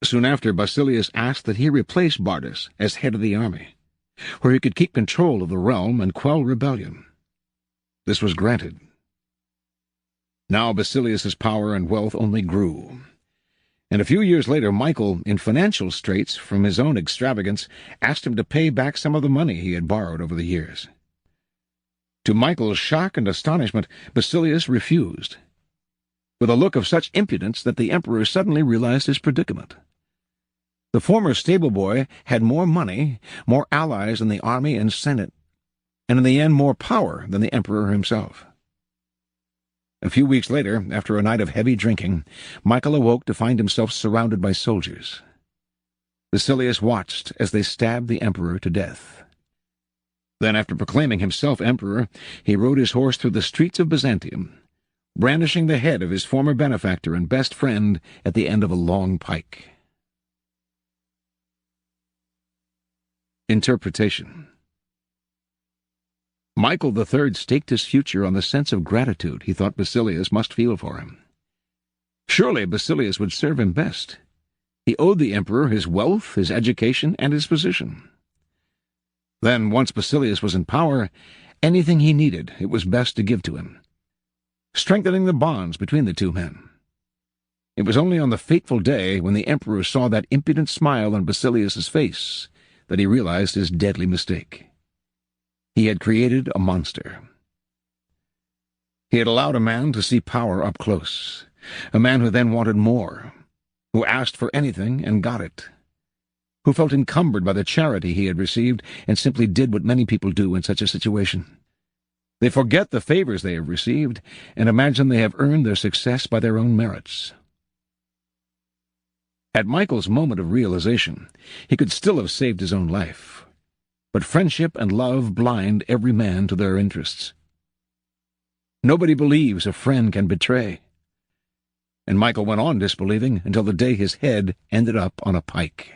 Soon after, Basilius asked that he replace Bardus as head of the army, where he could keep control of the realm and quell rebellion. This was granted. Now Basilius's power and wealth only grew, and a few years later Michael, in financial straits from his own extravagance, asked him to pay back some of the money he had borrowed over the years. To Michael's shock and astonishment, Basilius refused, with a look of such impudence that the emperor suddenly realized his predicament. The former stable-boy had more money, more allies in the army and senate, and in the end more power than the emperor himself. A few weeks later, after a night of heavy drinking, Michael awoke to find himself surrounded by soldiers. Basilius watched as they stabbed the emperor to death. Then, after proclaiming himself emperor, he rode his horse through the streets of Byzantium, brandishing the head of his former benefactor and best friend at the end of a long pike. Interpretation. Michael III staked his future on the sense of gratitude he thought Basilius must feel for him. Surely Basilius would serve him best. He owed the emperor his wealth, his education, and his position. Then, once Basilius was in power, anything he needed it was best to give to him, strengthening the bonds between the two men. It was only on the fateful day when the emperor saw that impudent smile on Basilius's face that he realized his deadly mistake. He had created a monster. He had allowed a man to see power up close, a man who then wanted more, who asked for anything and got it, who felt encumbered by the charity he had received and simply did what many people do in such a situation. They forget the favors they have received and imagine they have earned their success by their own merits. At Michael's moment of realization, he could still have saved his own life. But friendship and love blind every man to their interests. Nobody believes a friend can betray. and Michael went on disbelieving until the day his head ended up on a pike.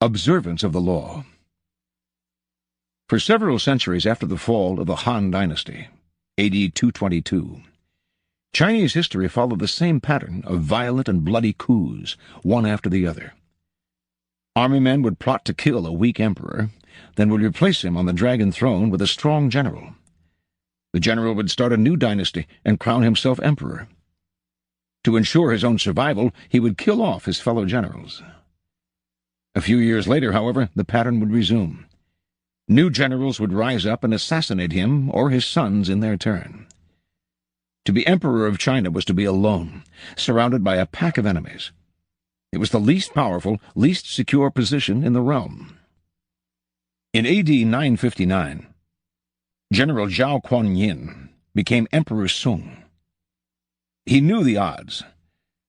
Observance of the law. For several centuries after the fall of the Han Dynasty, AD 222, Chinese history followed the same pattern of violent and bloody coups, one after the other. Army men would plot to kill a weak emperor, then would replace him on the dragon throne with a strong general. The general would start a new dynasty and crown himself emperor. To ensure his own survival, he would kill off his fellow generals. A few years later, however, the pattern would resume. New generals would rise up and assassinate him or his sons in their turn. To be emperor of China was to be alone, surrounded by a pack of enemies. It was the least powerful, least secure position in the realm. In AD 959, General Zhao Kuan-yin became Emperor Sung. He knew the odds,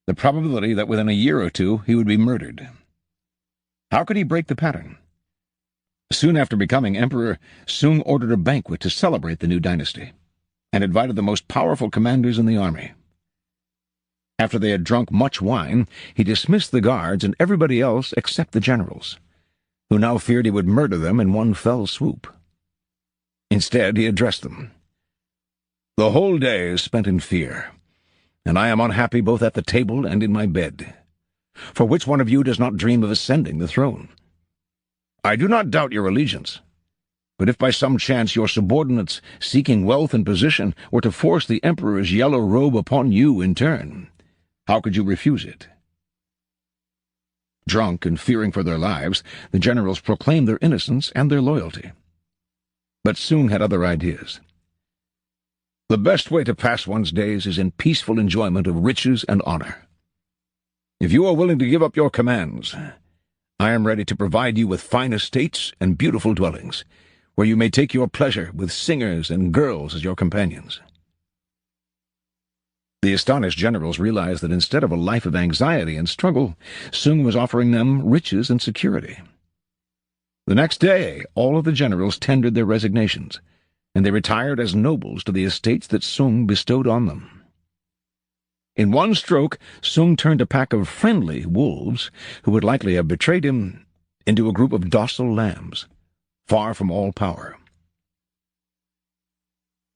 the probability that within a year or two he would be murdered. How could he break the pattern? Soon after becoming emperor, Sung ordered a banquet to celebrate the new dynasty, and invited the most powerful commanders in the army. After they had drunk much wine, he dismissed the guards and everybody else except the generals, who now feared he would murder them in one fell swoop. Instead, he addressed them. "The whole day is spent in fear, and I am unhappy both at the table and in my bed. For which one of you does not dream of ascending the throne? I do not doubt your allegiance, but if by some chance your subordinates, seeking wealth and position, were to force the emperor's yellow robe upon you in turn, how could you refuse it?" Drunk and fearing for their lives, the generals proclaimed their innocence and their loyalty. But Sung had other ideas. "The best way to pass one's days is in peaceful enjoyment of riches and honor. If you are willing to give up your commands, I am ready to provide you with fine estates and beautiful dwellings, where you may take your pleasure with singers and girls as your companions." The astonished generals realized that instead of a life of anxiety and struggle, Sung was offering them riches and security. The next day, all of the generals tendered their resignations, and they retired as nobles to the estates that Sung bestowed on them. In one stroke, Sung turned a pack of friendly wolves, who would likely have betrayed him, into a group of docile lambs, far from all power.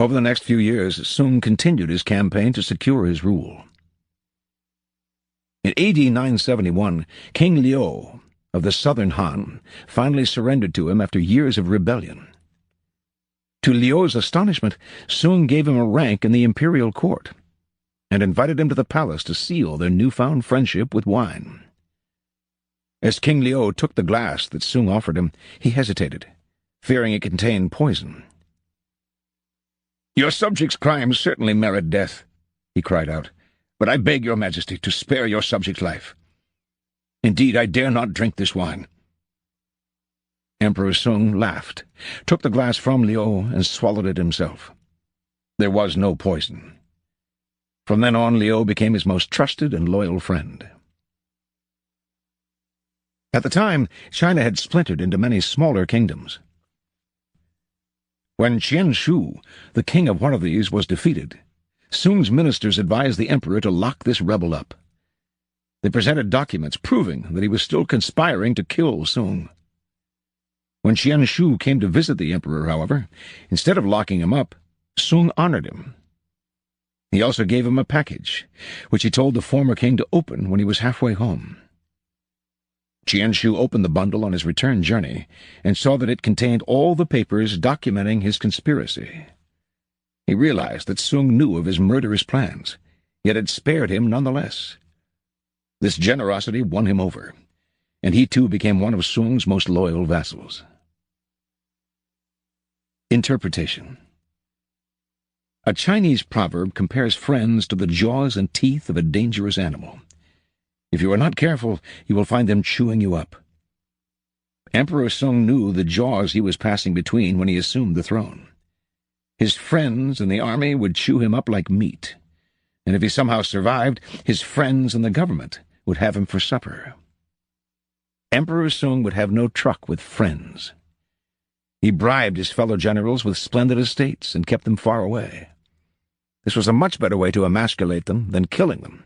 Over the next few years, Sung continued his campaign to secure his rule. In AD 971, King Liu of the southern Han finally surrendered to him after years of rebellion. To Liu's astonishment, Sung gave him a rank in the imperial court and invited him to the palace to seal their newfound friendship with wine. As King Liu took the glass that Sung offered him, he hesitated, fearing it contained poison. "Your subjects' crimes certainly merit death," he cried out, "but I beg your majesty to spare your subject's life. Indeed, I dare not drink this wine." Emperor Sung laughed, took the glass from Liu, and swallowed it himself. There was no poison. From then on, Liu became his most trusted and loyal friend. At the time, China had splintered into many smaller kingdoms. When Qian Shu, the king of one of these, was defeated, Sung's ministers advised the emperor to lock this rebel up. They presented documents proving that he was still conspiring to kill Sung. When Qian Shu came to visit the emperor, however, instead of locking him up, Sung honored him. He also gave him a package, which he told the former king to open when he was halfway home. Qian Shu opened the bundle on his return journey and saw that it contained all the papers documenting his conspiracy. He realized that Sung knew of his murderous plans, yet had spared him nonetheless. This generosity won him over, and he too became one of Sung's most loyal vassals. Interpretation. A Chinese proverb compares friends to the jaws and teeth of a dangerous animal. If you are not careful, you will find them chewing you up. Emperor Sung knew the jaws he was passing between when he assumed the throne. His friends in the army would chew him up like meat, and if he somehow survived, his friends in the government would have him for supper. Emperor Sung would have no truck with friends. He bribed his fellow generals with splendid estates and kept them far away. This was a much better way to emasculate them than killing them,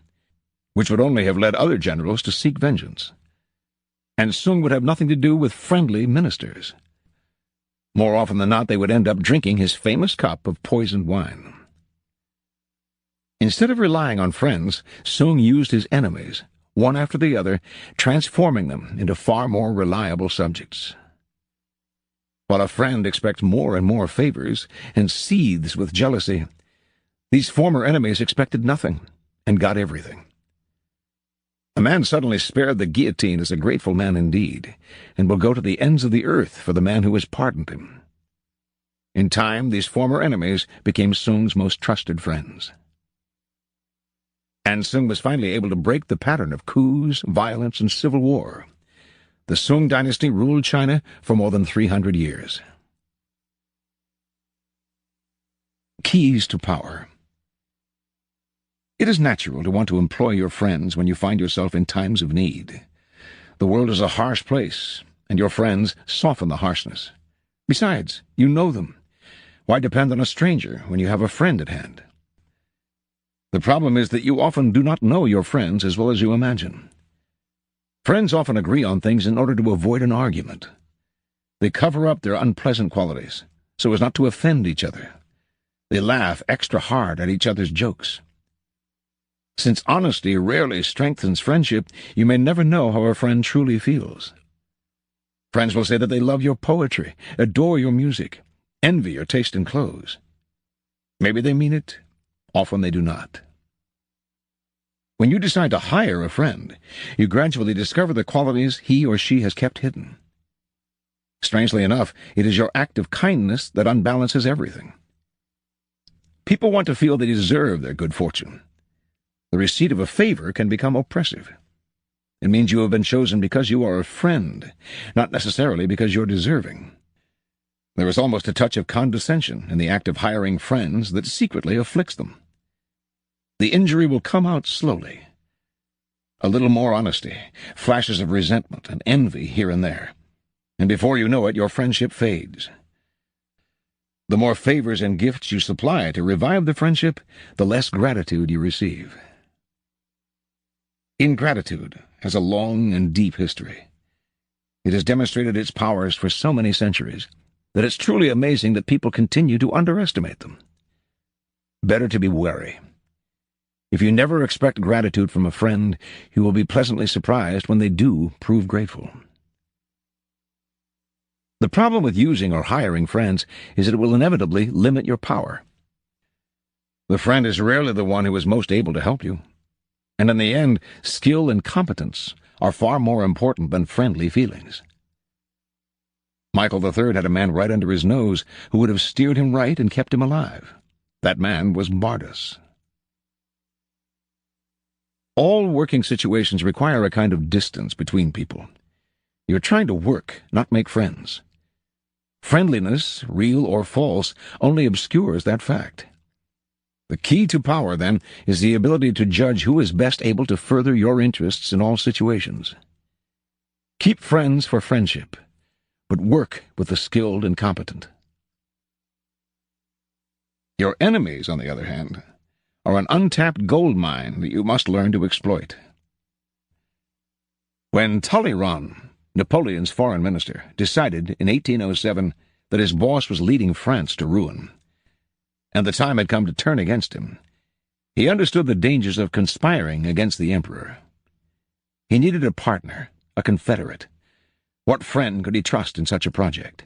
which would only have led other generals to seek vengeance. And Sung would have nothing to do with friendly ministers. More often than not, they would end up drinking his famous cup of poisoned wine. Instead of relying on friends, Sung used his enemies, one after the other, transforming them into far more reliable subjects. While a friend expects more and more favors and seethes with jealousy, these former enemies expected nothing and got everything. A man suddenly spared the guillotine is a grateful man indeed, and will go to the ends of the earth for the man who has pardoned him. In time, these former enemies became Sung's most trusted friends. And Sung was finally able to break the pattern of coups, violence, and civil war. The Sung dynasty ruled China for more than 300 years. Keys to power. It is natural to want to employ your friends when you find yourself in times of need. The world is a harsh place, and your friends soften the harshness. Besides, you know them. Why depend on a stranger when you have a friend at hand? The problem is that you often do not know your friends as well as you imagine. Friends often agree on things in order to avoid an argument. They cover up their unpleasant qualities so as not to offend each other. They laugh extra hard at each other's jokes. Since honesty rarely strengthens friendship, you may never know how a friend truly feels. Friends will say that they love your poetry, adore your music, envy your taste in clothes. Maybe they mean it. Often they do not. When you decide to hire a friend, you gradually discover the qualities he or she has kept hidden. Strangely enough, it is your act of kindness that unbalances everything. People want to feel they deserve their good fortune. The receipt of a favor can become oppressive. It means you have been chosen because you are a friend, not necessarily because you're deserving. There is almost a touch of condescension in the act of hiring friends that secretly afflicts them. The injury will come out slowly. A little more honesty, flashes of resentment and envy here and there, and before you know it, your friendship fades. The more favors and gifts you supply to revive the friendship, the less gratitude you receive. Ingratitude has a long and deep history. It has demonstrated its powers for so many centuries that it's truly amazing that people continue to underestimate them. Better to be wary. If you never expect gratitude from a friend, you will be pleasantly surprised when they do prove grateful. The problem with using or hiring friends is that it will inevitably limit your power. The friend is rarely the one who is most able to help you. And in the end, skill and competence are far more important than friendly feelings. Michael III had a man right under his nose who would have steered him right and kept him alive. That man was Bardas. All working situations require a kind of distance between people. You're trying to work, not make friends. Friendliness, real or false, only obscures that fact. The key to power, then, is the ability to judge who is best able to further your interests in all situations. Keep friends for friendship, but work with the skilled and competent. Your enemies, on the other hand, are an untapped gold mine that you must learn to exploit. When Talleyrand, Napoleon's foreign minister, decided in 1807 that his boss was leading France to ruin, and the time had come to turn against him, he understood the dangers of conspiring against the emperor. He needed a partner, a confederate. What friend could he trust in such a project?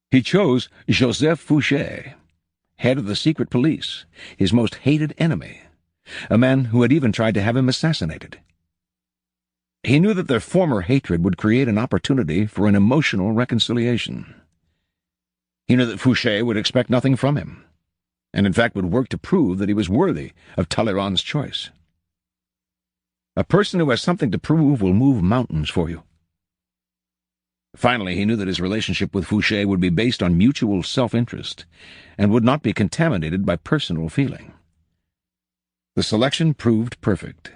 He chose Joseph Fouché, head of the secret police, his most hated enemy, a man who had even tried to have him assassinated. He knew that their former hatred would create an opportunity for an emotional reconciliation. He knew that Fouché would expect nothing from him, and in fact would work to prove that he was worthy of Talleyrand's choice. A person who has something to prove will move mountains for you. Finally, he knew that his relationship with Fouché would be based on mutual self-interest and would not be contaminated by personal feeling. The selection proved perfect.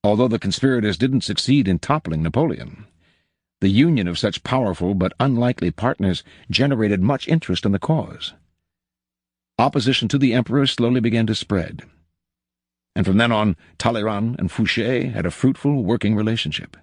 Although the conspirators didn't succeed in toppling Napoleon, the union of such powerful but unlikely partners generated much interest in the cause. opposition to the emperor slowly began to spread. And from then on, Talleyrand and Fouché had a fruitful working relationship.